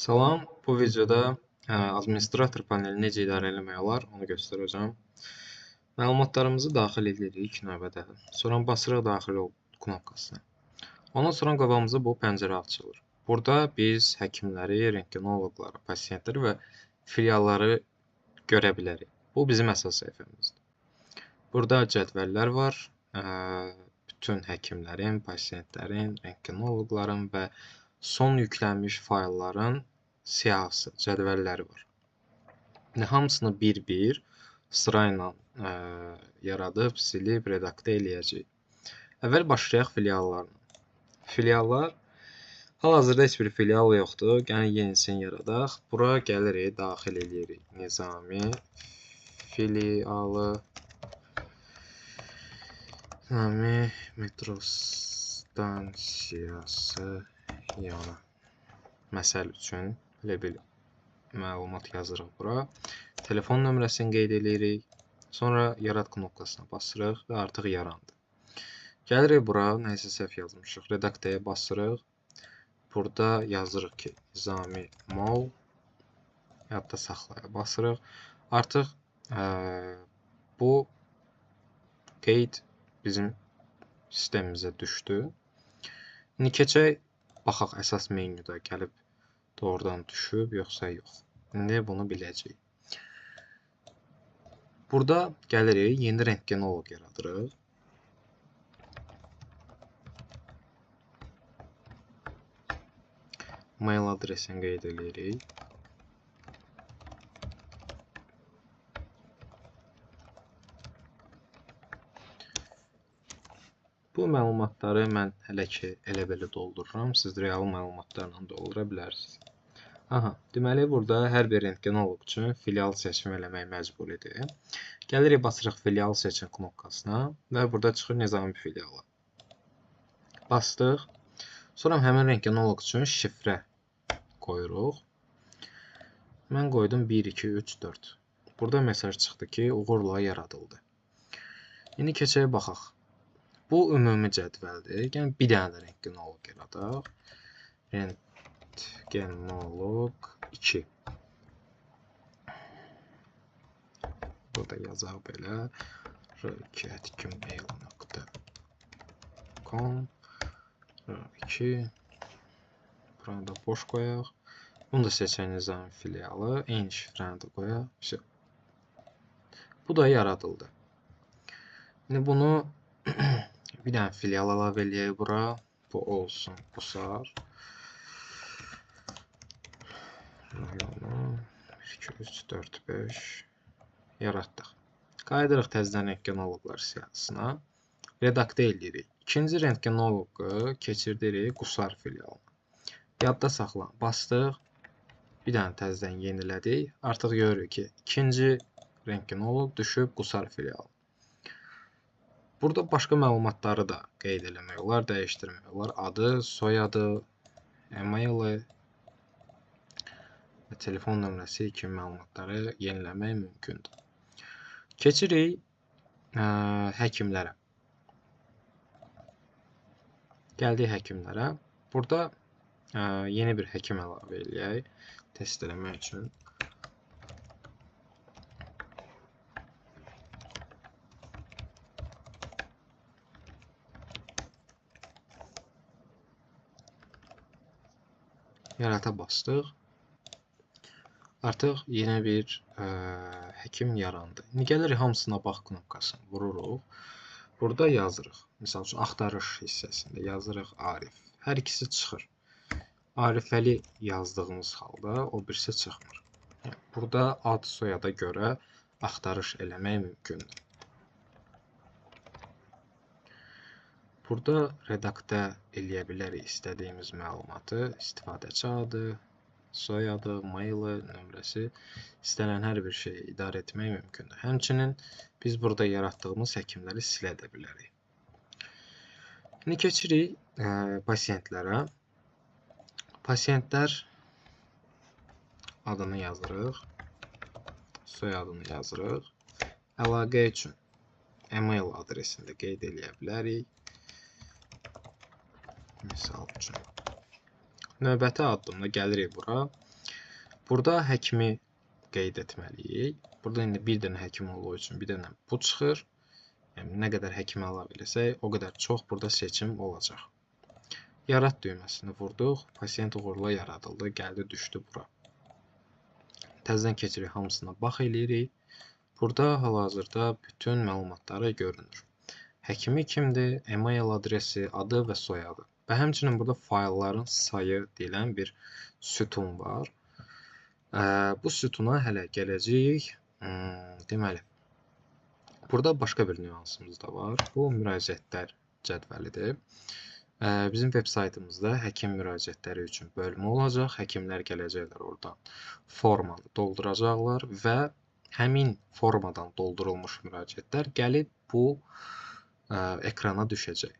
Salam, bu videoda administrator paneli necə idarə etmək olar, onu göstərəcəm. Məlumatlarımızı daxil edirik növbədə. Sonra basırıq daxil ol knopkasına. Ondan sonra qabağımıza bu pəncərə açılır. Burada biz həkimləri, rentgenoloqları, pasientləri və filialları görə bilərik. Bu bizim əsas səhifəmizdir. Burada cədvəllər var. Bütün həkimlərin, pasientlərin, rentgenoloqların və son yüklənmiş faylların siyahısı, cədvəlləri var. Hamısını bir-bir sırayla yaradıb, silib, redaktə eləyəcəyik. Əvvəl başlayaq filiallarla. Filiallar, hal-hazırda heç bir filial yoxdur. Gəlin yenisini yaradaq. Bura gəlirik, daxil edirik. Nizami filialı, Nizami metro stansiyası yanı. Məsəl üçün elə bir məlumat yazırıq bura. Telefon nömrəsini qeyd edirik. Sonra yarat knopkasına basırıq və artıq yarandı. Gəlirik bura, nəyisə səhv yazmışıq. Redaktaya basırıq. Burada yazırıq ki, Nizami Mall. Yadda saxlaya basırıq. Artıq bu qeyd bizim sistemimizə düşdü. İndi keçək, baxaq əsas menyuda gəlib doğrudan düşüb, yoxsa yox. İndi bunu biləcəyik. Burada gəlirik, yeni rentgenoloq yaradırıq. Mail adresini qeyd edirik. Bu məlumatları mən hələ ki elə belə doldururam. Siz real məlumatlarla doldura bilərsiniz. Deməli, burada hər bir rentgenoloq üçün filial seçim eləmək məcburidir. Gəlirik, basırıq filial seçin knopkasına və burada çıxır Nizami filialı. Bastıq. Sonra həmin rentgenoloq üçün şifrə qoyuruq. Mən qoydum 1, 2, 3, 4. Burada mesaj çıxdı ki, uğurla yaradıldı. İndi keçək baxaq. Bu ümumi cədvəldir. Yəni bir dənə də rentgenoloq yaradaq. Rentgenoloq 2. Burada yazaq belə. r2@gmail.com r2. Buranı da boş qoyaq. Bunu da seçək Nizami filialı. Eyni şifrəni də qoyaq. Bu da yaradıldı. İndi bunu bir dənə filial əlavə eləyək bura. Bu olsun, bu sar. Rayonu 1, 2, 3, 4, 5 yaratdıq. Qaydırıq təzədən rentgenoloqlar siyahısına. Redaktə eləyirik. İkinci rentgenoloqu keçirdirik Qusar filialına. Yadda saxlan. Bastıq. Bir dənə təzədən yenilədik. Artıq görürük ki, ikinci rentgenoloq düşüb Qusar filialı. Burada başqa məlumatları da qeyd eləmək olar, dəyişdirmək olar. Adı, soyadı, e-maili və telefon nömrəsi kimi məlumatları yeniləmək mümkündür. Keçirik həkimlərə. Gəldik həkimlərə. Burada yeni bir həkim əlavə eləyək. Test eləmək üçün. Yarata bastıq. Artıq yeni bir həkim yarandı. İndi gəlirik hamısına bax knopkasını vururuq. Burada yazırıq. Məsəl üçün, axtarış hissəsində yazırıq Arif. Hər ikisi çıxır. Arifəli yazdığımız halda o birisi çıxmır. Burada ad soyada görə axtarış eləmək mümkündür. Burada redaktə eləyə bilərik istədiyimiz məlumatı, istifadəçi adı, soyadı, maili, nömrəsi, istənilən hər bir şeyi idarə etmək mümkündür. Həmçinin biz burada yaratdığımız həkimləri silə də bilərik. İndi keçirik pasientlərə. Pasientlər adını yazırıq, soyadını yazırıq. Əlaqə üçün e-mail adresini də qeyd eləyə bilərik. Misal üçün. Növbəti addımda gəlirik bura. Burada həkimi qeyd etməliyik. Burada indi bir dənə həkim olduğu üçün bir dənə bu çıxır. Yəni nə qədər həkim əlavə etsək, o qədər çox burada seçim olacaq. Yarat düyməsini vurduq. Pasiyent uğurla yaradıldı. Gəldi, düşdü bura. Təzədən keçirik, hamısına bax eləyirik. Burada hal-hazırda bütün məlumatları görünür. Həkimi kimdir? E-mail adresi, adı və soyadı. Və həmçinin burada faylların sayı deyilən bir sütun var. Bu sütuna hələ gələcəyik. Deməli, burada başqa bir nüansımız da var. Bu müraciətlər cədvəlidir. Bizim veb saytımızda həkim müraciətləri üçün bölümü olacaq. Həkimlər gələcəklər oradan formanı dolduracaqlar və həmin formadan doldurulmuş müraciətlər gəlib bu ekrana düşəcək.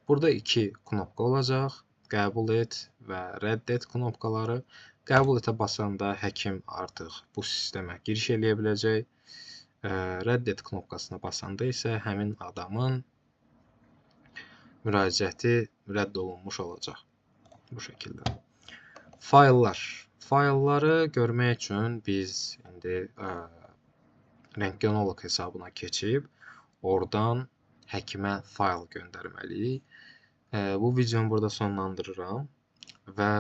Burada iki knopka olacaq. Qəbul et və rədd et knopkaları. Qəbul etə basanda həkim artıq bu sistemə giriş eləyə biləcək. Rədd et knopkasına basanda isə həmin adamın müraciəti rədd olunmuş olacaq. Bu şəkildə. Fayllar. Faylları görmək üçün biz indi rentgenoloq hesabına keçib oradan həkimə fayl göndərməliyik. Bu videonu burada sonlandırıram və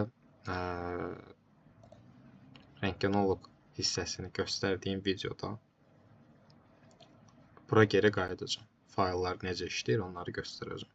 rentgenoloq hissəsini göstərdiyim videoda bura geri qayıdacağım. Fayllar necə işləyir, onları göstərəcəm.